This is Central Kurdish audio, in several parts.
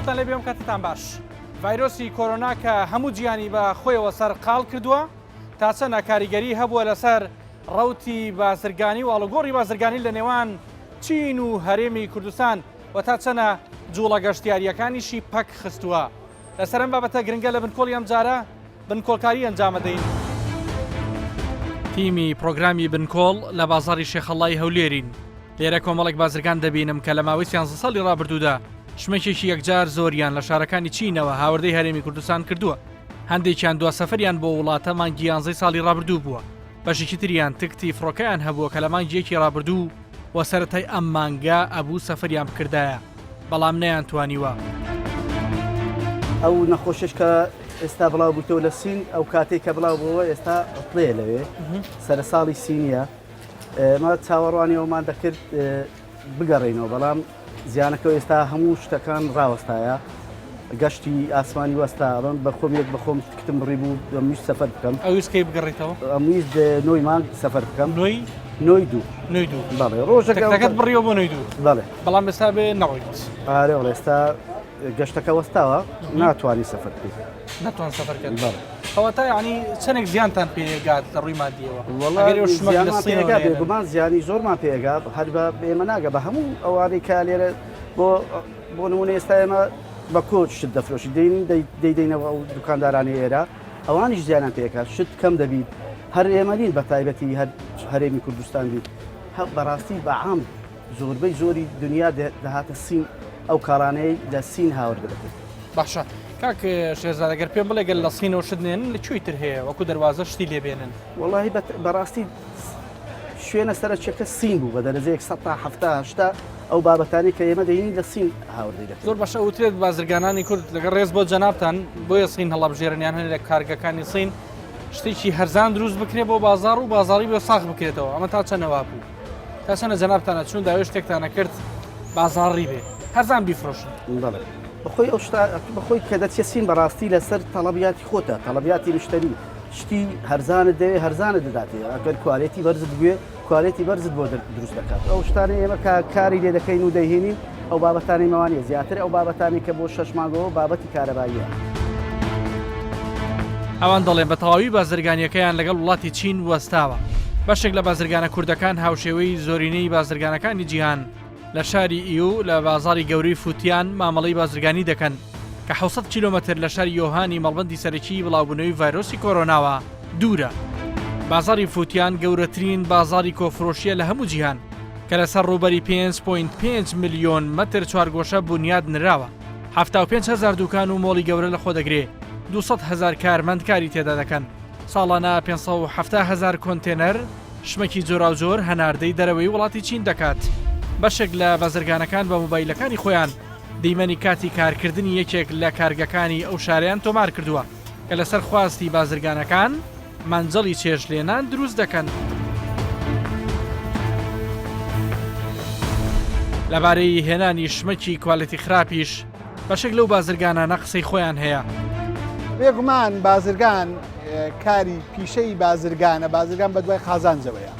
سڵاتان لێ بێم کاتتان باش. ڤایرۆسی کۆرۆنا کە هەموو جیهانی بە خۆیەوە سەر قاڵ کردووە تا چەندە کاریگەری هەبووە لەسەر ڕەوتی بازرگانی و ئاڵوگۆڕی بازرگانی لە نێوان چین و هەرێمی کوردستان و تا چەنە جوڵە گەشتیاریەکانیشی پەک خستووە. لەسەر ئەم بابەتە گرنگە لە بنکۆڵی ئەم جارە بنکۆڵکاری ئەنجامەدەین. تیمی پرۆگرامی بنکۆڵ لە بازاڕی شێخەڵای هەولێرین. لێرە کۆمەڵێک بازرگان دەبینم کە لە ماوەی 13 ساڵی ڕابردوودا شمەکێکی یەکجار زۆریان لە شارەکانی چینەوە هاوردەی هەرێمی کوردستان کردووە. هەندێکیان دو سەفەریان بۆ وڵاتە مانگی 11 ساڵی ڕابردوو بووە. بەشێکی تریان تکتی فڕۆکەیان هەبووە کە لە مانگیەکی ڕابردوو و سەرەتای ئەم مانگا ئەبوو سەفەریان بکردایە، بەڵام نەیانتوانیوە. ئەو نەخۆشش کە ئێستا بڵاو بوویتەوە لە سین ئەو کاتێک کە بڵاو بووە ئێستا پڵێ لەوێ سەرە ساڵی سینیە ما چاوەڕوانیەوەمان دەکرد بگەڕێنەوە، بەڵام زیانەکە ئێستا هەموو شتەکان ڕاوەستایە. گەشتی ئاسمانی وەستاڕۆن بە خۆم یەک بە خۆم کتم بڕی بوو دەمویست سەفەر بکەم. ئەویستکەی بگەڕێتەوە؟ ئەمویست نۆی مانگ سەفەر بکەم. نۆی دوو بەڵێ ڕۆژەکەت بڕیەوە بۆ نۆی دوو. بەڵێ بەڵام ئێستا بێ نەڕۆیت. ئارێ ئێستا گەشتەکە وەستاوە ناتوانانی سەفەر بکەیت. ناتوان سەفەرکەن. ئەوەتا یعنی چەندێک زیانتان پێگات لە ڕووی مادیەوە؟ گومان زیانی زۆرمان پێگات هەر بە ئێمە ناگە بە هەموو ئەوانەی کا لێرە بۆ نمونە ئێستا ئێمە بە کۆچ شت دەفرۆشی دەیدەینەوە ئەو دوکاندارانی ئێرە ئەوانیش زیانان پێکات شت کەم دەبیت. هەر ئێمە نین بە تایبەتی هەر هەرێمی کوردستان بیت بەڕاستی بەعام زۆربەی زۆری دنیا دەهاتە سین ئەو کارانەی لە سین هاوردە دەکرد. باشە کاک شێرزادەگەر پێم بڵێ گەل لە سینەوە شت نێن لەکوێی تر هەیە وەکو دەواازە شتی لێبێنن؟ وەڵاهی بەڕاستی شوێنە سەرچێکە سین بوو بە دەرەجەیەک 1970 ئەو بابەتانی کە ئێمە دەینی لە سین هاوردەی دەکرد. زۆر باشە وترێت بازرگانانی کورد لەگەڵ ڕێز بۆ جەنابتان بۆیە سین هەڵابژێرنیان هەن لە کارگەکانی سین شتێکی هەرزان دروست بکرێت بۆ بازار و بازاری بۆ ساغ بکرێتەوە. ئەمە تا چەندەوا بوو تا چەندە جەنابتانە چون داوای شتێکتانە کرد بازاڕی بێ هەرزان بیفرۆشن؟ بەڵێ بەخۆی ئەو بەخۆی کە دەچێت سین بەڕاستی لەسەر تەڵەبیاتی خۆتە تەڵەبیاتی مشتری شتی هەرزانت دەوێت هەرزانت دەداتێ ئەگەر کوالێتی بەرزت بوێ کوالێتی بەرزت بۆ دروست دەکات. ئەو شتانە ئێمە کاری لێ دەکەین و دەیهێنین ئەو بابەتانی مەوانە زیاتر ئەو بابەتانی کە بۆ 6 مانگەوە بابەتی کارەباییە. ئەوان دەڵێن بە تەواوی بازرگانیەکەیان لەگەڵ وڵاتی چین وەستاوە. بەشێک لە بازرگانە کوردەکان هاوشێوەی زۆرینەی بازرگانەکانی جیهان لە شاری ئیو لە بازاری گەورەی فوتیان مامەڵەی بازرگانی دەکەن کە 600 کیلۆمەتر لە شاری یۆهانی مەڵبەندی سەرەکی بڵاوبوونەوەی ڤایرۆسی کۆرۆناوە دوورە. بازاری فوتیان گەورەترین بازاری کۆفرۆشیە لە هەموو جیهان کە لەسەر ڕووبەری 5.5 ملیۆن مەتر چوارگۆشە بنیاد نراوە. 75,000 دوکان و مۆڵی گەورە لە خۆ دەگرێ. 200,000 کارمەند کاری تێدا دەکەن. ساڵانە 570,000 کۆنتێنەر شمەکی جۆراوجۆر هەناردەی دەرەوەی وڵاتی چین دەکات. بەشێک لە بازرگانەکان بە مۆبایلەکانی خۆیان دەیمەنی کاتی کارکردنی یەکێک لە کارگەکانی ئەو شارەیان تۆمار کردووە کە لەسەر خواستی بازرگانەکان مانجەڵی چێژلێنان دروست دەکەن. لەبارەی هێنانی شمەکی کوالەتی خراپیش بەشێک لەو بازرگانانە قسەی خۆیان هەیە. بێگومان بازرگان کاری پیشەی بازرگان بە دوای خازانجەوەیە،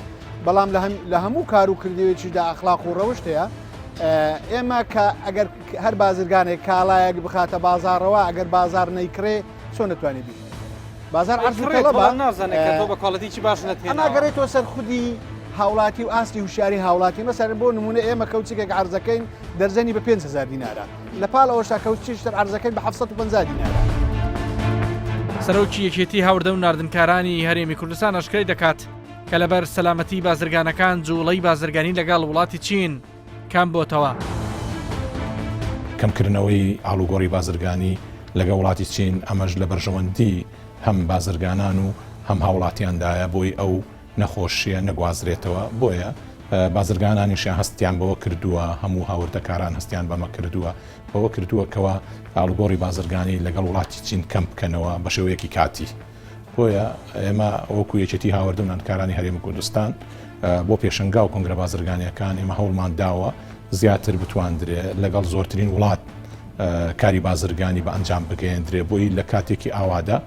بەڵام لە هەموو کار و کردوێکیدا ئەخلاق و ڕەوشت هەیە. ئێمە کە ئەگەر هەر بازرگانێک کاڵایەک بخاتە بازارەوە ئەگەر بازار نەیکرێ چۆن نتوانێت بی بازار بەڵەتی باش ناگەڕێتەوە سەر خودی هاوڵاتی و ئاستی وشاری هاوڵاتی. مەسەر بۆ نمونە ئێمە کەوچێک عرزەکەین دەرزەنی بە 5,000 دینارە، لە پاڵ ئەوەشتا کەوچیشتر عرزەکەین بە 750 دینارە. سەرۆکی یەکێتی هاوردە و ناردنکارانی هەرێمی کوردستان ئەشکرای دەکات کە لەبەر سەلامەتی بازرگانەکان جوڵەی بازرگانی لەگەڵ وڵاتی چین کام بۆتەوە. کەمکردنەوەی ئاڵوگۆڕی بازرگانی لەگە وڵاتی چین ئەمەش لە بەرژەوەندی هەم بازرگانان و هەم هاوڵاتیاندایە بۆی ئەو نەخۆشیە نەگوازرێتەوە. بۆیە بازرگانانیشیان هەستیان بەوە کردووە، هەموو هاوردەکاران هەستیان بەمە کردووە بەوە کردووەکەوە ئاڵوگۆڕی بازرگانی لەگەڵ وڵاتی چین کەم بکەنەوە بە شێوەیەکی کاتی. بۆیە ئێمە وەکو یەکێتی هاوردە و ناردنکارانی هەرێمی کوردستان بۆ پێشنگا و کۆنگرە بازرگانیەکان ئێمە هەوڵمان داوە زیاتر بتواندرێ لەگەڵ زۆرترین وڵات کاری بازرگانی بە ئەنجام بگەیەندرێ بۆی لە کاتێکی ئاوادا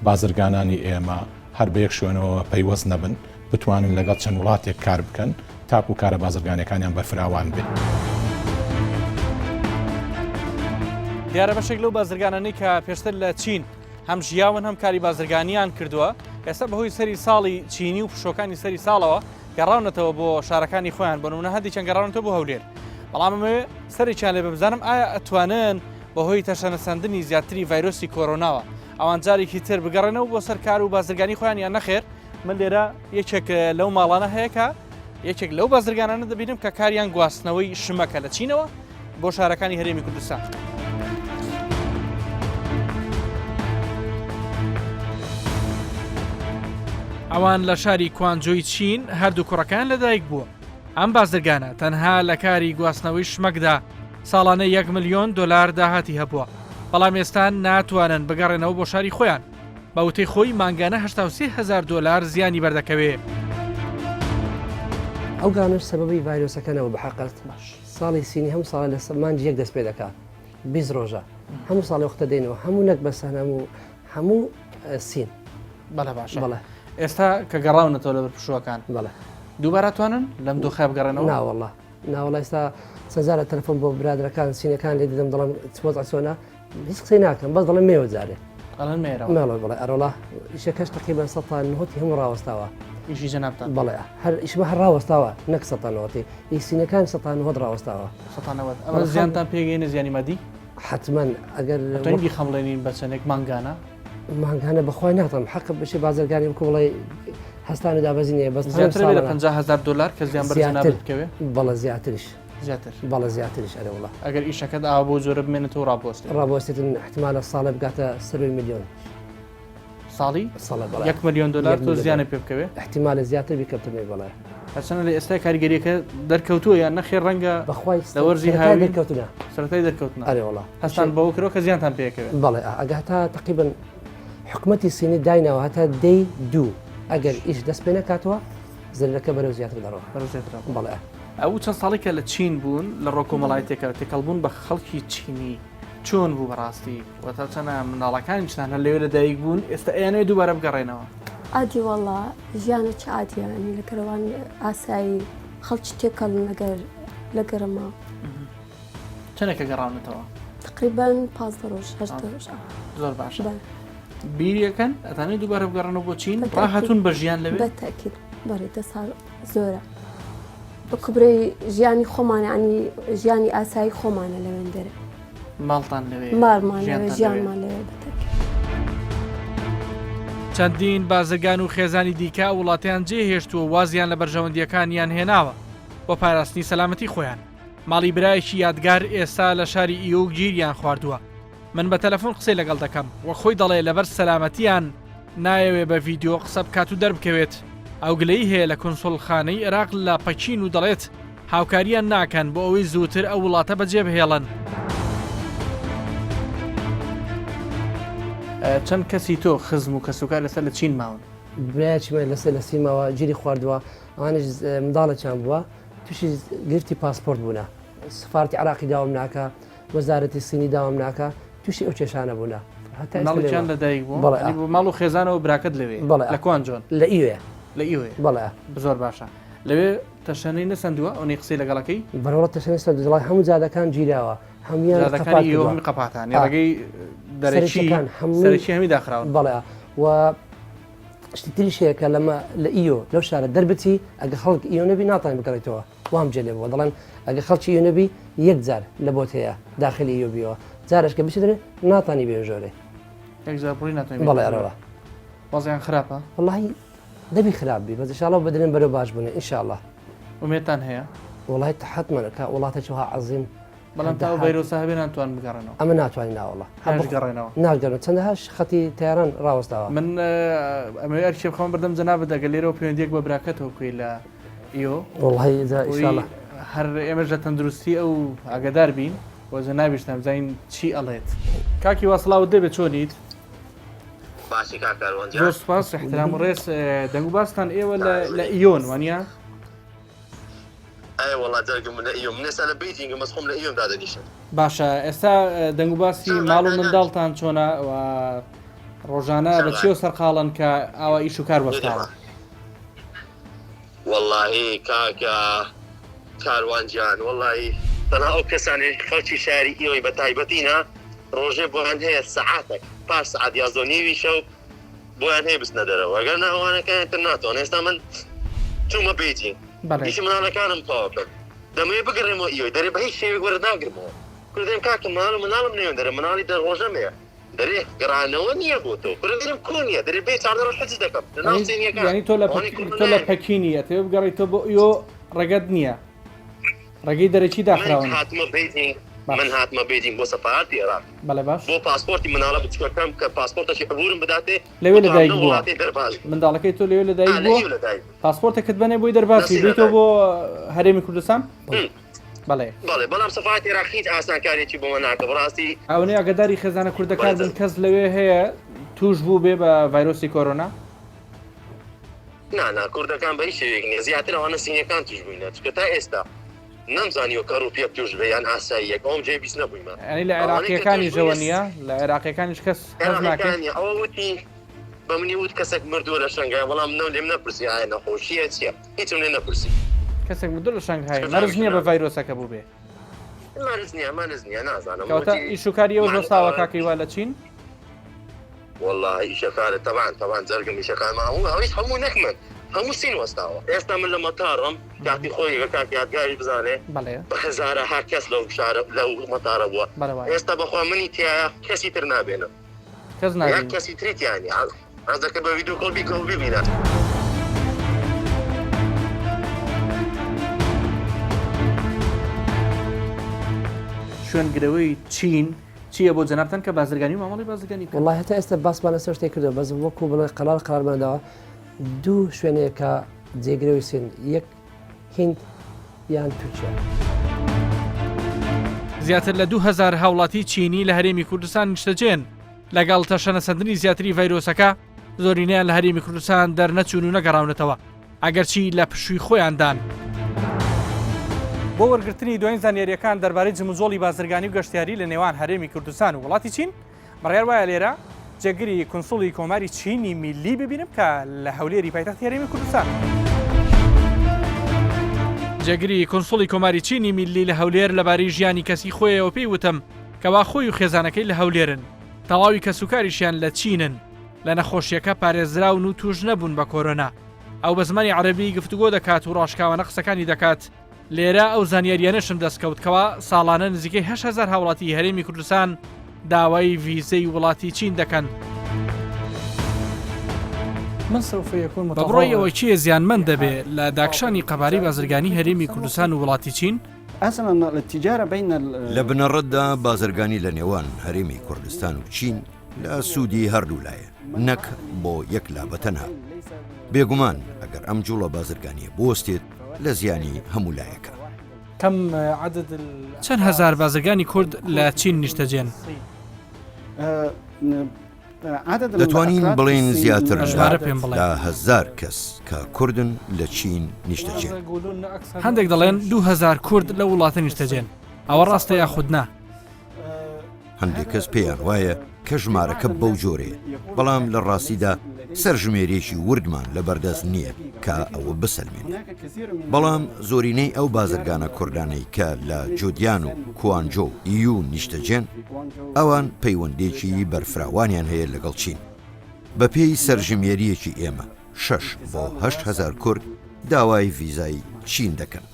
بازرگانانی ئێمە هەر بە یەک شوێنەوە پەیوەست نەبن بتوانن لەگەڵ چەند وڵاتێک کار بکەن تاکو کارە بازرگانیەکانیان بەفراوان بێت. دیارە بەشێک لەو بازرگانانەی کە پێشتر لە چین هەم ژیاون هەم کاری بازرگانیان کردووە ئێستا بەهۆی سەری ساڵی چینی و پشۆکانی سەری ساڵەوە گەڕاونەتەوە بۆ شارەکانی خۆیان بۆ نمونە هەندی چەند گەڕاونەوە بۆ هەولێر بەڵام ئەمە سەرێکیان لێ بزانم ئایا ئەتوانن بەهۆی تەشەنەسەندنی زیاتری ڤایرۆسی کۆرۆناوە ئەوان جارێکی تر بگەڕێنەوە بۆ سەر کار و بازرگانی خۆیان یان نەخێر من لێرە یەکێک لەو ماڵانە هەیە کە یەکێک لەو بازرگانانە دەبینم کە کاریان گواستنەوەی شمەکە لە چینەوە بۆ شارەکانی هەرێمی کوردستان. ئەوان لە شاری کوانجۆی چین هەردوو کوڕەکان لەدایک بووە. ئەم بازرگانە تەنها لە کاری گواستنەوەی شمەکدا ساڵانە 1 ملیۆن دلار داهاتی هەبووە بەڵام ئێستا ناتوانن بگەڕێنەوە بۆ شاری خۆیان بە وتەی خۆی مانگانە 83,000 دلار زیانی بەردەکەوێ. ئەو گانش سەبەبی ڤایرۆسەکەنەوە بەحقیقت ساڵی سینی هەموو ساڵ لە مانجی یەک دەست پێ دەکات 20 ڕۆژە هەموو ساڵی وەختە دێنەوە هەموو نەک بەسەن هەموو سین. بەڵێ باشە بەڵێ ئێستا کە گەڕاونەتەوە لە پشوەکان بەڵێ دووبارەتوانن لەم دوو خێ بگەڕێنەوە؟ ناوەڵڵا ناوەڵا ئێستا سەزارە تەلەفۆن بۆ برادرەکان سینەکان لێ دەدەم دەڵم چۆنە هیچ قسەی ناکەم بەس دەڵێم مێوە جارێ ئەڵەن مێرەوە مێڵە بڵێ ئەرۆڵا ئیشەکەش تقریبان 100 هەموو ڕاوەستاوە ئیشی جەنابتان بەڵێ هەر ئیشمە هەر ڕاوەستاوە نەک 100 ئیسینەکان 100 ڕاوەستاوە ئەمە زیانتان پێگەینە زیانی مادی؟ حتمما ئەگەر تەنگی خەمڵێنین بە چەندێک مانگانە مانگانە بەخوای ناتم حق بشی بازرگانی وکو بڵێ هەستان و دابەزینێ بەس زیاتر لە 50,000 دلار کە زیان بەرزنابێت بکەوێ بەڵە زیاتریش زیاتر بەڵە زیاتریش ئەرە وڵا ئەگەر ئیشەکەت ئاوا بۆ جۆرە بمێنێتەوە ڕابۆستێتن احتمالە ساڵە بگاتە 3 میلیۆن ساڵی ساڵە بەڵێ 1 ملیۆن دلار تۆ زیانە پێ بکەوێ احتمالە زیاتر بیکەوتنێ بەڵێ هەچەنە لە ئێستا کاریگەریەکە دەرکەوتووە یان نەخێر ڕەنگە بەخوای لە وەرزی هاوی دەرکەوتنە سەرەتای دەرکەوتنە ئەرێ وڵا هەستان بەوە کرۆ کە زیانتان پێکەوێت بەڵێ ئەگەتا تقریبا حکومەتی سینی داینەوە هەتا دەی دوو ئەگەر ئیش دەست پێ نەکاتەوە زەرەکە بەرەو زیاتر دەڕەوە بەڵێ ئەو چەند ساڵێکە لە چین بوون لە ڕۆکۆمەڵایەتێکە تێکەڵبوون بە خەڵکی چینی چۆن بوو بەڕاستی وەتا چەنە مناڵەکانی چتان هەر لەوێ لەدایک بوون ئێستا ئەیانەوێ دووبارە بگەڕێنەوە عادی وەڵا ژیانە چ عادیانی لە کەروان ئاسایی خەڵکی تێکەڵن لە گەرمە چەندێکە گەڕاونەتەوە تقریبان 5 ڕۆژ 8 ڕۆژ زۆر باشە بیریەکەن ئەتانەی دووبارە بگەڕێنەوە بۆ چین ڕاهاتون بە ژیان لەوێ بەتەکید بەڕێتە ساڵ زۆرە بە کوبرەی ژیانی خۆمانە ینی ژیانی ئاسایی خۆمانە لەوێن دەرە ماڵتان لەوێ مارمانەوە ژیانمان لەوێ بەتەکید چەندین بازرگان و خێزانی دیکە وڵاتیان جێهێشتووە وازیان لە بەرژەوەندیەکانیان هێناوە بۆ پاراستنی سەلامەتی خۆیان ماڵی برایەکی یادگار ئێستا لە شاری ئیۆ گیریان خواردووە من بە تەلەفۆن قسەی لەگەڵ دەکەم وە خۆی دەڵێ لەبەر سەلامەتیان نایەوێ بە ڤیدیۆ قسە بکات و دەربکەوێت ئەو گلەی هەیە لە کۆنسۆڵخانەی عێراق لە پەکین و دەڵێت هاوکاریان ناکەن بۆ ئەوەی زووتر ئەو وڵاتە بەجێبهێڵن. چەند کەسی تۆ خزم و کەسوکار لەسەر لە چین ماون؟ برایەکیمە لەسەر لە سیمەوە گیری خواردووە ئەوانش منداڵێکیان بووە تووشی گرفتی پاسپۆرت بوونە سفارەتی عێراقی داوام ناکە وەزارەتی سینی داوام ناکە تووشی ئەو کێشانە بوونە ماڵێکیان لەدایک بوو ماڵ و خێزانەوە براکەت لەوێ لە کوان جۆن لە ئیوێ لە ئیوێ بەڵێ زۆر باشە لەوێ تەشەنەی نەسەندووە ئەوەی قسەی لەگەڵەکەی بەڕۆڵە تەشەنەی سەردوڵای هەموو جادەکان گیراوە هەمویان قەپاتان ڕێگەی دەرەچیەکان سەرکی هەمی داخراون بەڵێ و شتی تریشەیە کە لەمە لە ئیۆ لەو شارە دەربچی ئەگە خەڵک ئیۆ نەبی ناتوانین بگەڕێتەوە وام جێلێ بووە دەڵێن ئەگە خەڵکی ئیۆ نەبی یەک جار لە بۆت هەیە داخلی ئیۆ بیەوە جارشکە بچێت ناتانی بێ ژۆرێ بەڵێ ئەرەوە وەزیان خراپە وەڵی دەبی خراپبی بەس ئینشاڵڵا بەدرێن بەرەو باش بوونێ ئینشاءڵڵا ومێتان هەیە وڵای حتممەکە وڵاتێکها عەزیم بەڵام تا ڤایرۆسە هەبێ ناتوان بگەڕێنەوە ئەمە ناتوانین ناوەڵە هەڵگەڕێنەوە ناگەڕن چەندەهاش خەتی تیاران ڕاوەستاوە من ئەمە ئەرشێ بخەم بردەم جەنابەت دەگە لێرەوە پەیوەندیەک بە براکەتەوە کوێی لە ئیۆ وڵی ئینشاءڵڵا هەر ئێمەش لە تەندروستی ئەو ئاگادار بین وەزە نابیشتم زین چی ئەڵێت کاکی واسڵاوت دەبێت چۆنیت باسی کاکاروان زۆر سوپاس احترام و ڕێز دەنگ و باستان ئێوە لە ئیۆن وانە ئەی وڵات دەرگم لە ئیۆم نێستا لە بیتینگە مەسخۆم لە ئیۆم دادەنیشن باشە ئێستا دەنگ و باسی ماڵ و منداڵتان چۆنە و ڕۆژانە بە چیۆ سەرقاڵن کە ئاوا ئیش و کار وەستاوە وەڵاهی کاکە کاروانجیان وەڵی تەنها ئەو کەسانی خەڵکی شاری ئیۆی بە تایبەتینە ڕۆژێ بۆیان هەیە سعاتێک پاش سعات یا زۆنیوی شەو بۆیان هەیە بستنە دەرەوە ئەگەر ناوانەکانتر ناتوان ئێستا من چوومە بیجین دیشی مناڵەکانم تەواو کرد دەمەوێت بگەڕێمەوە ئیوەی دەرێ بە هیچ شێوێک وەرە ناگرمەوە کوردێن کاکە مناڵم نێوێن دەرێ مناڵی دەڕۆژەمەیە دەرێ گەڕانەوە نییە بۆ تۆ کوردێنم کۆنیە دەرێ بێ 4 ڕۆژ حەجز دەکەم ینی تۆ لە پەکینی ئەتەوێ بگەڕیتەوە بۆ ئیۆ ڕێگەت نییە ڕێگەی دەرەکی داخراون من هاتمە بیجین بۆ سەفارەتی عێراق بەڵێ باش بۆ پاسپۆرتی مناڵە بچووەکەم کە پاسپۆرتەشی عبورم بداتێ لەوێ لەدایک بووە منداڵەکەی تۆ لەوێ لەدایک بووە پاسپۆرتەکەت بنێ بۆی دەرباسی بیتەوە بۆ هەرێمی کوردستان بەڵێ بەڵام سەفارەتی عێراق هیچ ئاسانکاریەکی بۆمە ناکە بەڕاستی ئەوەی ئاگاداری خێزانە کوردەکان بن کەس لەوێ هەیە توش بوو بێ بە ڤایرۆسی کۆرۆنا نا کوردەکان بە هیچ شێوەیەک نییە زیاتر ئەوانە سینیەکان توش بووینە چکە تا ئێستا نەمزانیوە کە ڕوپیە توش بێ یان ئاساییەک ئەوم جێ بیست نەبوویمە ئەنی لە عێراقیەکانی ژەوە نییە لە عێراقیەکانیش کەس حەز ناکەن ئەوە وتی بە منی وت کەسێک مردووە لە شەنگای بەڵام لێم نەپرسی ئایا نەخۆشیە چییە هیچم لێ نەپرسی کەسێک مردوو لە شەنگهای مەرج نییە بە ڤایرۆسەکە بوو بێ مەرز نییە نازانم کەواتە ئیشوکاری ئەوە ژۆستاوە کاکەیوا لە چین والله ئیشەکارە تەبان جەرگم ئیشەکانمە هەمووی هەموو نەکمن هەموو سین وەستاوە ئێستا من لە مەتارم کاتی خۆی کاتی یادگاری بزانێ بە هەزارە ها کەس لەو شارە لەو مەتارە بووە ئێستا بەخوا منی تایە کەسی تر نابێنە کەسی تریتیانی ئەزەکە بە ڤیدیۆ کۆڵ بیکەوە ببینە شوێنگرەوەی چین چییە بۆ جەنابتان کە بازرگانی و مامەڵی بازرگانی والله هەتا ئێستا باسمان لەسەر شتێک کردو بەس وەکو بڵێ قەرار بنەداوە دوو شوێنەیە کە جێگرەوەی سن یەک هیند یان تورکیا زیاتر لە 2000 هاوڵاتی چینی لە هەرێمی کوردستان نیشتەجێن لەگەڵ تەشەنەسەندنی زیاتری ڤایرۆسەکە زۆرینەیان لە هەرێمی کوردستان دەرنەچوون و نەگەڕاونەتەوە ئەگەرچی لە پشووی خۆیاندان بۆ وەرگرتنی دوایین زانیاریەکان دەربارەی جموزۆڵی بازرگانی و گەشتیاری لە نێوان هەرێمی کوردستان و وڵاتی چین بڕیار وایە لێرە جێگری کۆنسوڵی کۆماری چینی میلی ببینم کە لە هەولێری پایتەختی هەرێمی کوردستان جێگری کۆنسوڵی کۆماری چینی میلی لە هەولێر لەبارەی ژیانی کەسی خۆیەوە پێی وتم کەوا خۆی و خێزانەکەی لە هەولێرن تەواوی کەسوکاریشیان لە چینن لە نەخۆشیەکە پارێزراون و توش نەبوون بە کۆرۆنا ئەو بە زمانی عەرەبی گفتوگۆ دەکات و ڕاشکاوانە قسەکانی دەکات لێرە ئەو زانیاریانەشم دەستکەوتکەوە ساڵانە نزیکەی 8,000 هاوڵاتی هەرێمی کوردستان داوای ڤیزەی وڵاتی چین دەکەن بەبڕۆی ئەوەی چیە زیانمەند دەبێت لە داکشانی قەباری بازرگانی هەرێمی کوردستان و وڵاتی چین لە بنەڕەتدا بازرگانی لە نێوان هەرێمی کوردستان و چین لە سوودی هەردوو لایە نەک بۆ یەک لابە تەنها بێگومان ئەگەر ئەم جوڵە بازرگانیە بوەستێت لە زیانی هەموو لایەکە چەند هەزار بازرگانی کورد لە چین نیشتەجێن دەتوانین بڵێن زیاتر لە 1000 کەس کە کوردن لە چین نیشتەجێن هەندێک دەڵێن 2000 کورد لە وڵاتە نیشتەجێن ئەوە ڕاستە یاخودنا هەندێک کەس پێیان وایە کە ژمارەکە بەو جۆرەیە بەڵام لە ڕاستیدا سەرژمێرێکی وردمان لە بەردەست نییە کە ئەوە بسەلمێن بەڵام زۆرینەی ئەو بازرگانە کوردانەی کە لە جودیان و کوانجۆ ئیو نیشتەجێن ئەوان پەیوەندێکی بەرفراوانیان هەیە لەگەڵ چین بە پێی سەرژمێریەکی ئێمە 6 بۆ 8,000 کورد داوای ڤیزای چین دەکەن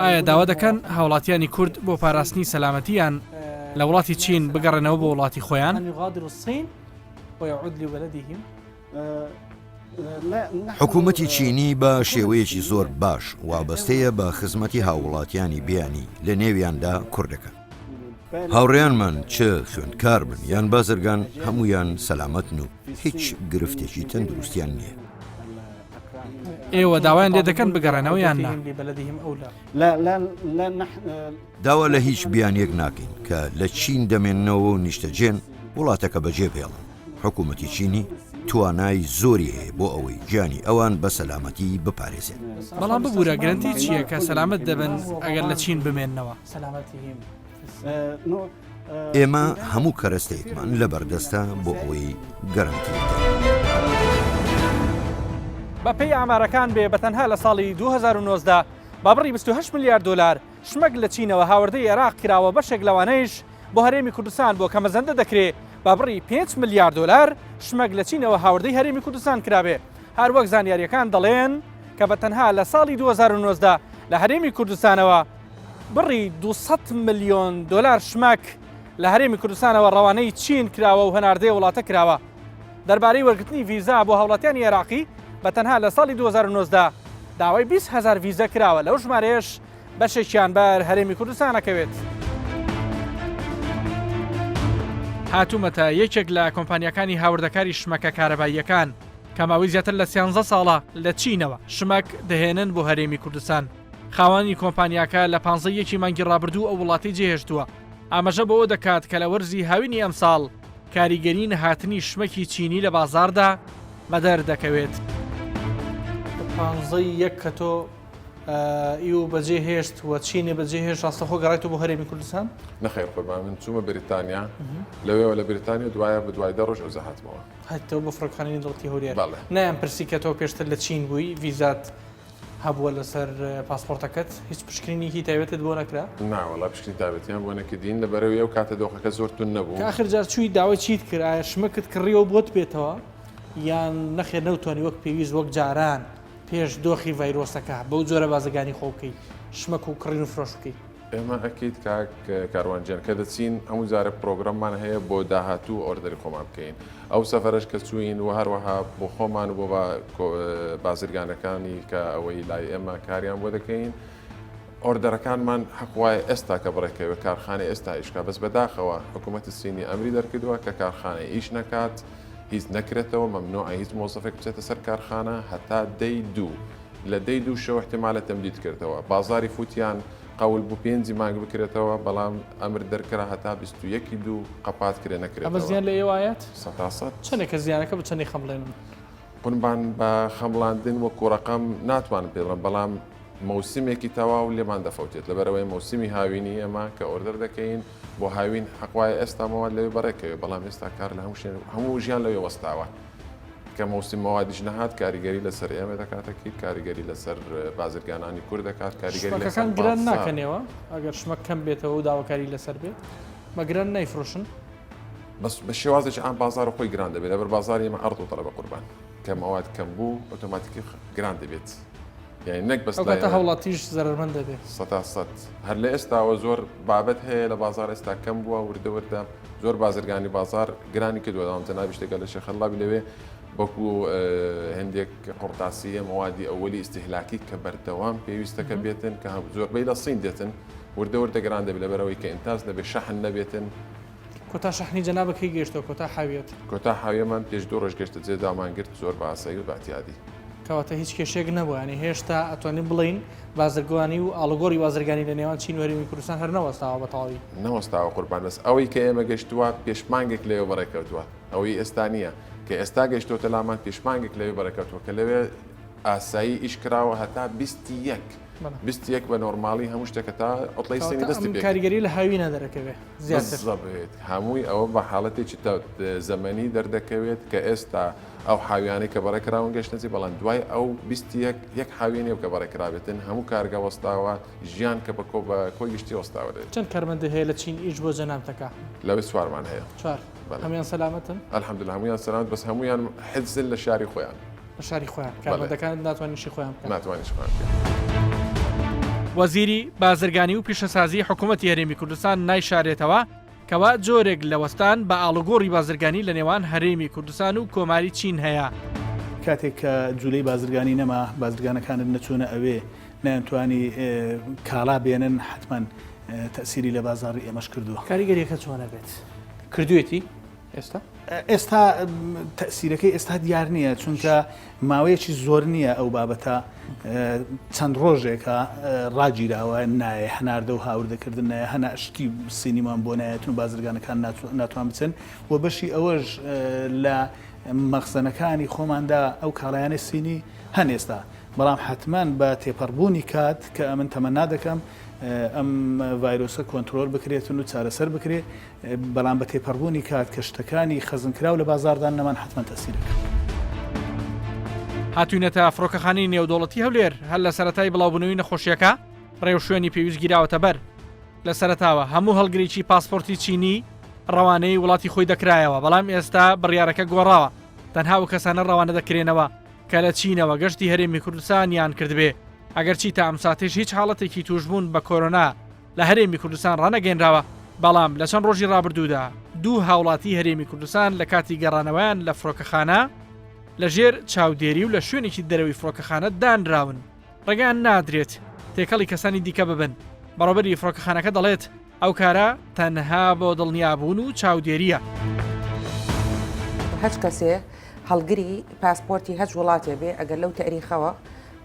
ئایا داوا دەکەن هاوڵاتیانی کورد بۆ پاراستنی سەلامەتیان لە وڵاتی چین بگەڕێنەوە بۆ وڵاتی خۆیان حکوومەتی چینی بە شێوەیەکی زۆر باش وابەستەیە بە خزمەتی هاوڵاتیانی بیانی لە نێویاندا کوردەکەن هاوڕێیانمان چ خوێندکار بن یان بازرگان هەمویان سەلامەتن و هیچ گرفتێکی تەندروستیان نییە ئێوە داوایان لێ دەکەن بگەڕێنەوەیان داوا لە هیچ بیانیەک ناکەین کە لە چین دەمێننەوە و نیشتەجێن وڵاتەکە بەجێ بێڵن حکوومەتی چینی توانای زۆری هەیە بۆ ئەوەی گیانی ئەوان بە سەلامەتی بپارێزێن بەڵام ببوورە گرنتی چییە کە سەلامەت دەبن ئەگەر لە چین بمێننەوە ئێمە هەموو کەرەستەیەکمان لە بەردەستە بۆ ئەوەی گەرانتی بەپێی ئامارەکان بێ بەتەنها لە ساڵی 2019 بابڕی 28 ملیارد دلار شمەک لە چینەوە هاوردەی عێراق کراوە بەشێک لەوانەیش بۆ هەرێمی کوردستان بۆ کەمەزەندە دەکرێت بە بڕی 5 ملیارد دلار شمەک لە چینەوە هاوردەی هەرێمی کوردستان کرابێ. هەروەک زانیاریەکان دەڵێن کە بە تەنها لە ساڵی 2019 لە هەرێمی کوردستانەوە بڕی 200 ملیۆن دلار شمەک لە هەرێمی کوردستانەوە ڕەوانەی چین کراوە و هەناردەی وڵاتە کراوە. دەربارەی وەرگرتنی ڤیزا بۆ هاوڵاتیانی عێراقی بە تەنها لە ساڵی 2019 داوای 20,000 ڤیزە کراوە، لەو ژمارەیەش بەشێکیان بەر هەرێمی کوردستانەکەوێت. هاتوومەتە یەکێک لە کۆمپانیەکانی هاوردەکاری شمەکە کارەباییەکان کە ماوەی زیاتر لە 13 ساڵە لە چینەوە شمەک دەهێنن بۆ هەرێمی کوردستان. خاوەنی کۆمپانیاکە لە 15 مانگی ڕابردوو ئەو وڵاتی جێهێشتووە. ئاماژە بەوە دەکات کە لە وەرزی هاوینی ئەم ساڵ کاریگەری نەهاتنی شمەکی چینی لە بازاردا بەدەر دەکەوێت. 15 کە تۆ ئیو بەجێ هێشت وە چینێ بەجێ هێشت ڕاستەخۆ گەڕایەوە بۆ هەرێمی کوردستان؟ نەخێر قوربان من چوومە بریتانیا لەوێەوە لە بریتانیا دوایە بە دوای 10 ڕۆژ ئەو هاتمەوە. هەتەوە بۆ فڕۆکخانەی دڵتی هەورێ نایان پرسی کە تۆ پێشتر لە چین بووی ڤیزات هەبووە لەسەر پاسپۆرتەکەت هیچ پشکنینی هی تایبەتت بۆ نەکرا؟ ناوەڵا پشکنی تایبەتیان بۆ نەکردین لەبەرەوەی ئەو کاتە دۆخەکە زۆر تون نەبوو. ئاخر جار چووی داوای چیت کرد شمەکت کڕیەوە بۆت بێتەوە یان نەخێر نەوتوانی وەک پێویست وەک جاران پێش دۆخی ڤایرۆسەکە بەو جۆرە بازرگانی خۆ بکەیت شمەک و کڕین و فرۆش بکەیت؟ ئێمە ئەکەیت کاروانجیان کە دەچین هەموو جارە پرۆگراممان هەیە بۆ داهاتوو ئۆردەری خۆمان بکەین. ئەو سەفەرش کە چوین و هەروەها بۆ خۆمان و بۆ بازرگانەکانی کە ئەوەی لای ئێمە کاریان بۆ دەکەین ئۆردەرەکانمان حەقوای ئێستا کە بڕێکەوە کارخانەی ئێستا ئیشکا بەس بەداخەوە حکوومەتی سینی ئەمری دەرکردووە کە کارخانەی ئیش نەکات هیچ نەکرێتەوە مەمنوع هیچ مۆزەفێک بچێتە سەر کارخانە هەتا دەی دوو لە دەی دوو شەو احتیمالە تەمدید کردەوە. بازاری فوتیان قەول بوو 5 مانگ بکرێتەوە بەڵام ئەمر دەرکرا هەتا 21 دوو قەپات کرێ نەکرێت. ئەمە زیان لە ئێوایەت؟ 100% چەندێکە زیانەکە بە چەندی خەمڵێنن؟ قوربان بە خەمڵاندن وە کوڕەقەم ناتوانم پێڵم بەڵام مەوسمێکی تەواو لێمان دەفەوتێت لەبەرەوەی مەوسمی هاوینی ئەمە کە ئۆردەر دەکەین بۆ هاوین حەقوای ئێستامەوە لەوێ بەڕێکەوە بەڵام ئێستا کار لە هەموو ژیان لەوێ وەستاوە کە مەوسیم مەوادیش نەهات کاریگەری لەسەر ئێمە دەکاتەکەیت کاریگەری لەسەر بازرگانانی کورد دەکات کاریگەری لەسەر گران ناکەنەوە ئەگەر شمە کەم بێتەوە و داواکاری لەسەر بێت مەگران نایفرۆشن بەس بە شێوازێکی ئەم بازار خۆی گران دەبێت لەبەر بازاری ئێمە عەرض و تەلەب قوربان کە مەواد کەم بوو ئۆتۆماتیکی گران دەبێت. یعنی نەک بەس هەوڵاتیش زەرمەند دەبێت 100% هەر لە ئێستاوە زۆر بابەت هەیە لە بازار ئێستا کەم بووە وردەوردە زۆر بازرگانی بازار گرانی کردووە داوام جەنابی شتێکە لە شێخەڵابی لەوێ بەکو هەندێک قورتاسیە موادی ئەوەلی ئیستیهلاکی کە بەردەوام پێویستەکە بێتن کە زۆربەی لە سین دێتن وردەوردە گران دەبێت لەبەرەوەی کە ئینتاز دەبێت شەحن نەبێتن. کۆتا شەحنی جەنابەکەی گەشتەوە کۆتا حاویەت کۆتا حاویەمان پێش 2 ڕۆژ گەشتە جێ دامانگرت زۆر بە ئاسایی و بەعتیادی کەواتە هیچ کێشێک نەبووە ینی هێشتا ئەتوانین بڵین بازرگوانی و ئاڵگۆری بازرگانی لە نێوان چین و هەرێمی کوردستان هەر نەوەستاوە بەتەواوی نەوەستاوە قوربان بەس ئەوەی کە ئێمە گەشتووە پێشمانگێک لەوێ بەڕێکەوتووە ئەوەی ئێستا نییە کە ئێستا گەشتۆتە لامان پێشمانگێک لەوێ بەڕێکەوتووە کە لەوێ ئاسایی ئیش کراوە هەتا 21 بە نۆرماڵی هەموو شتێکە تا ئۆتڵی سینی دەستی پێ کاریگەری لە هاوینە دەرەکەوێت زیاتر هەمووی ئەوە بە حاڵەتێکی زەمەنی دەردەکەوێت کە ئێستا ئەو حاویانی کە بەڕێکراون گەشتنەجی بەڵام دوای ئەو 21 حاویانی و کە بەڕێکرابێتن هەموو کارگە وەستاوە ژیان کە بە کۆی گشتی وەستاوە دێت. چەند کارمەندە هەیە لە چین ئیش بۆ جەنابەکە؟ لەوێ سوارمان هەیە 4 هەمویان سەلامەتن؟ ئەلحەمدولیلا هەمویان سەلامەت بەس هەمویان حجزن لە شاری خۆیان لە شاری خۆیان کارمەندەکان ناتوانیشی خۆیان ناتوانیش خۆیان. وەزیری بازرگانی و پیشەسازی حکوومەتی هەرێمی کوردستان نایشارێتەوە کەوا جۆرێک لە وەستان بە ئاڵگۆڕی بازرگانی لە نێوان هەرێمی کوردستان و کۆماری چین هەیە. کاتێک کە جوولەی بازرگانی نەما بازرگانەکانت نەچوونە ئەوێ نەیانتوانی کاڵا بێنن حتمما تەسیری لە بازاری ئێمەش کردووە. کاریگەریەکە چۆنە بێت؟ کردوێتی ئێستا؟ ئێستا تەسیرەکەی ئێستا دیار نییە چونکە ماوەیەکی زۆر نییە ئەو بابەتە چەند ڕۆژێکە ڕاگیراوە نایە هەناردە و هاوردەکردن نایە هەنا شتی سینیمان بۆ نایەتون و بازرگانەکان ناتوان بچن و بەشی ئەوەش لە مەخزنەکانی خۆماندا ئەو کاڵایانە سینی هەن ئێستا بەڵام حتمما بە تێپەڕبوونی کات کە ئەمن تەمەنا دەکەم ئەم ڤایرۆسە کۆنتترۆل بکرێتن و چارەسەر بکرێت بەڵام بە تێپەڕبوونی کات کە شتەکانی خەزنکراو لە بازاردان نەمان حتمما تەسیرەکە. هاتوونەتە فڕۆکەخانەی نێودوڵەتی هەولێر هەر لە سەرەتای بڵاوبوونەوەی نەخۆشیەکە ڕێوشێنی پێویست گیراوەتە بەر لە سەرەتاوە هەموو هەڵگرێکی پاسپۆرتی چینی ڕەوانەی وڵاتی خۆی دەکرایەوە بەڵام ئێستا بڕیارەکە گۆڕاوە تەنها و کەسانە ڕەوانە دەکرێنەوە کە لە چینەوە گەشتی هەرێمی کوردستان یان کردبێ ئەگەر چی تا ئەم ساتێش هیچ حاڵەتێکی توشبوون بە کۆرۆنا لە هەرێمی کوردستان ڕانەگەێنراوە بەڵام لە چەند ڕۆژی ڕابردوودا دوو هاوڵاتی هەرێمی کوردستان لە کاتی گەڕانەوەیان لە فڕۆکەخانە لە ژێر چاودێری و لە شوێنێکی دەرەوەی فڕۆکەخانە دانراون ڕێگان نادرێت تێکەڵی کەسانی دیکە ببن بەڕۆبەری فڕۆکەخانەکە دەڵێت ئەو کارە تەنها بۆ دڵنیابوون و چاودێریە هەچ کەسێ هەڵگری پاسپۆرتی هەچ وڵاتێ بێ ئەگەر لەو تاریخەوە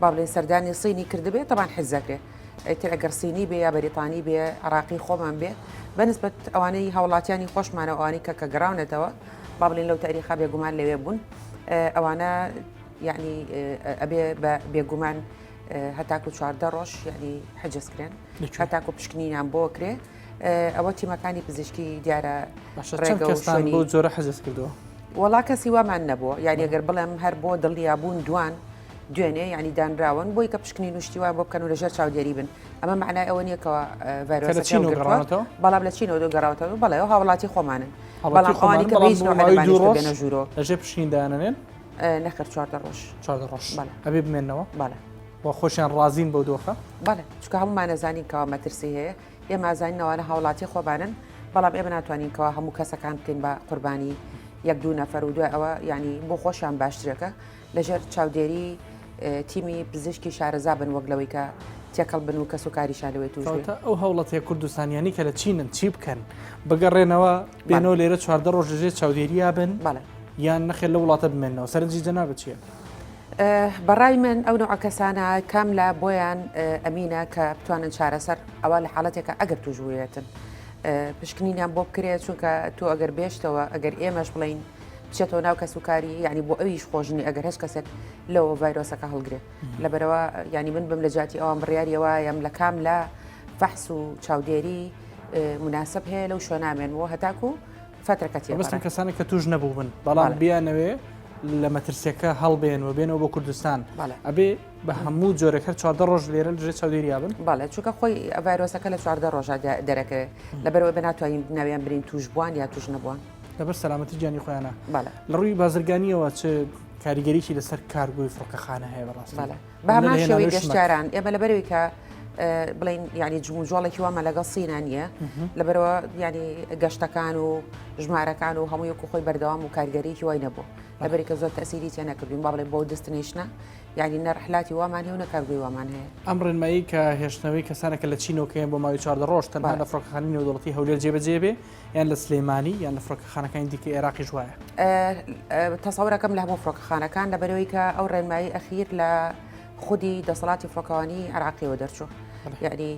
با بڵێن سەردانی سینی کردبێت تەبان حزەکرێ ئەیتر ئەگەر سینی بێ یا بەریتانی بێ عراقی خۆمان بێ بەنسبەت ئەوانەی هاوڵاتیانی خۆشمانە ئەوانی کە گەڕاونێتەوە با بڵێن لەو تاریخا بێگومان لەوێ بوون ئەوانە یعنی ئەبێ بە بێگومان هەتاکو 14 ڕۆژ یعنی حەجزکرێن هەتاکو پشکنینیان بۆ کرێ ئەوە تیمەکانی پزیشکی دیارە ڕێگەستان بۆ جۆرە حەجز کردووە وڵا کەسی وامان نەبووە یعنی ئەگەر بڵێم هەر بۆ دڵنیابوون دوان دوێنێ ینی دانراون بۆی کە پشکنی نوشتیوان بۆ بکەن و لەژێر چاودێری بن ئەمە معنای ئەوە نییەکەوە ڤایرۆسەکە بەڵام لە چینەوە دۆگەڕاوەتەوە بەڵێ هاوڵاتی خۆمانن بەڵام ئەوانی کە بێنە ژوورۆ لەژێ پشکیندانێن نەخر 14 ڕۆژ 14 ڕۆژ ئەبێ بمێنەوە بەڵێ بۆ خۆشیان ڕازین بۆ دۆخە بەڵێ چکە هەمومان نەزانین کەەوە مەترسی هەیە ئێمە زانینەوەە هاوڵاتی خۆبانن بەڵام ئێمە ناتوانین کەەوە هەموو کەسەکان بکەین بە قوربانی یەک دوو نەفەر و دوای ئەوە ینی بۆ خۆشیان باشترەکە لەژێر چاودێری تیمی پزیشکی شارەزا بن وەک لەوەی کە تێکەڵ بن و کەس و کاریشان لەوەی توش ئەو هەوڵەتەیە کوردستانیانی کە لە چینن چی بکەن بگەڕێنەوە بێنەوە لێرە 14 ڕۆژ لەژێر چاودێرییا بن یان نەخێت لە وڵاتە بمێنەوە سەرنجی جەنابەت چییە؟ بەڕای من ئەو نوع کەسانە کام لە بۆیان ئەمینە کە بتوانن چارەسەر ئەوە لە حاڵەتێکە ئەگەر توژوێتن پشکنینیان بۆ بکرێت چونکە تۆ ئەگەر بێشتەوە ئەگەر ئێمەش بڵین بچێتەوە ناو کەسوکاری ینی بۆ ئەویش خۆشنی ئەگەر هەست کەسێک لەوە ڤایرۆسەکە هەڵگرێت لەبەرەوە ینی من بم لە جاتی ئەوان بڕیاریەوە یم لە کام لە فەحس و چاودێری مناسب هەیە لەو شوێنامێنەوە هەتاکو فترەکەتی بەستم کەسانی کە توش نەبوو بن بەڵام بیانەوێ لە مەترسیەکە هەڵبێنەوە بێنەوە بۆ کوردستان ئەبێ بە هەموو جۆرەکە 14 ڕۆژ لێرە لەژێر چاودێریا بن باڵێ چونکە خۆی ڤایرۆسەکە لە 14 ڕۆژە دەرەکە لەبەرەوە بە ناتوانین ناویان برین توش بووان یا توش نەبووان لەبەر سەلامەتی گیانی خۆیانە لە ڕووی بازرگانیەوە چ کاریگەریی لەسەر کارگوی فڕۆکەخانە هەیە بەڕاستی بە هەمان شێوەی گەشتیاران ئێمە لەبەرەوەی کە بڵین ینی جموجۆڵێکی وامە لەگەڵ سینە نییە لەبەرەوە ینی گەشتەکان و ژمارەکان و هەموو یەک خۆی بەردەوام و کارگەریکی وای نەبوو لەبەری کە زۆر تەسیری تێ نەکردوین با بڵێن بۆ دستنیشنە ینی نەرحلاتی وامان هەیە و نەکارگوی وامان هەیە ئەم ڕێنمایی کە هێشتنەوەی کەسانێکە لە چینۆکەیان بۆ ماوەی 14 ڕۆژ تەنها لە فڕۆکەخانەی نێودوڵەتی هەولێر جێبەجێ بێ یان لە سلێمانی یان لە فڕۆکەخانەکانی دیکە عێراقی ژوایە تەسەورەکەم لە هەموو فڕۆکەخانەکان لەبەرەوەی کە ئەو ڕێنمایی ئەخیر لە خودی دەسەڵاتی فڕۆکەوانی عراقیەوە دەرچوو یعنی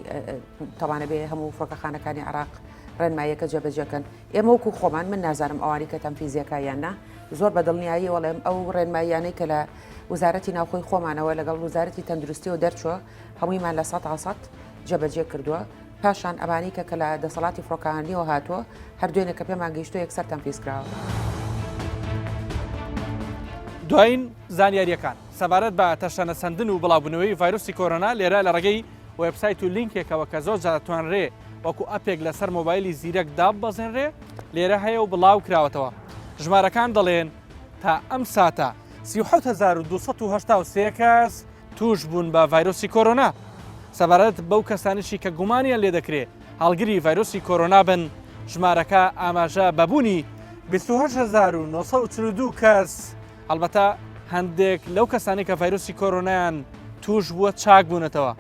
تەوانە بێ هەموو فڕۆکەخانەکانی عراق ڕێنماییەکە جێبەجێکەن ئێمە وەکو خۆمان من نازانم ئەوانی کە تەنفیزیەکەیاننا زۆر بە دڵنیایی وەڵێم ئەو ڕێنماییانەی کە لە وزارەتی ناوخۆی خۆمانەوە لەگەڵ وزارەتی تەندروستی و دەرچووە هەموویمان لە 100% جێبەجێ کردووە پاشان ئەوانی کە لە دەسەڵاتی فڕۆکەخانەیەوە هاتووە هەردوێنێ کە پێمان گەیشتووە یەکسەر تەنفیزکراوە. دوایین زانیاریەکان سەبارەت بە تەشەنە سەندن و بڵاوبوونەوەی ڤایرۆسی کۆرۆنا لێرە لە ڕێگەی وێبسایت و لینکێکەوە کە زۆر دەتوانرێ وەکو ئەپێک لەسەر مۆبایلی زیرەک داببەزێنرێ لێرە هەیە و بڵاو کراوەتەوە ژمارەکان دەڵێن تا ئەم ساتە 37283 کەس توش بوون بە ڤایرۆسی کۆرۆنا سەبارەت بەو کەسانیشی کە گومانیان لێ دەکرێت هەڵگری ڤایرۆسی کۆرۆنا بن ژمارەکە ئاماژە بەبوونی 28942 کەس ئەلبەتە هەندێک لەو کەسانی کە ڤایرۆسی کۆرۆنایان توش بووە چاک بوونەتەوە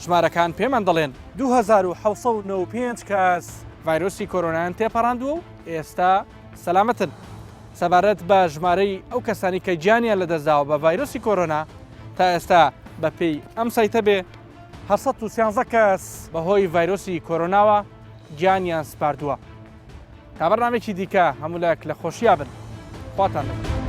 ژمارەکان پێمان دەڵێن 2795 کەس ڤایرۆسی کۆرۆنایان تێپەڕاندووە و ئێستا سەلامەتن سەبارەت بە ژمارەی ئەو کەسانی کە گیانیان لەدەستداوە بە ڤایرۆسی کۆرۆنا تا ئێستا بەپێی ئەم سایتە بێ 713 کەس بەهۆی ڤایرۆسی کۆرۆناوە گیانیان سپاردووە تا بەرنامێکی دیکە هەموو لایەک لە خۆشییا بن خواتان لەگەڵ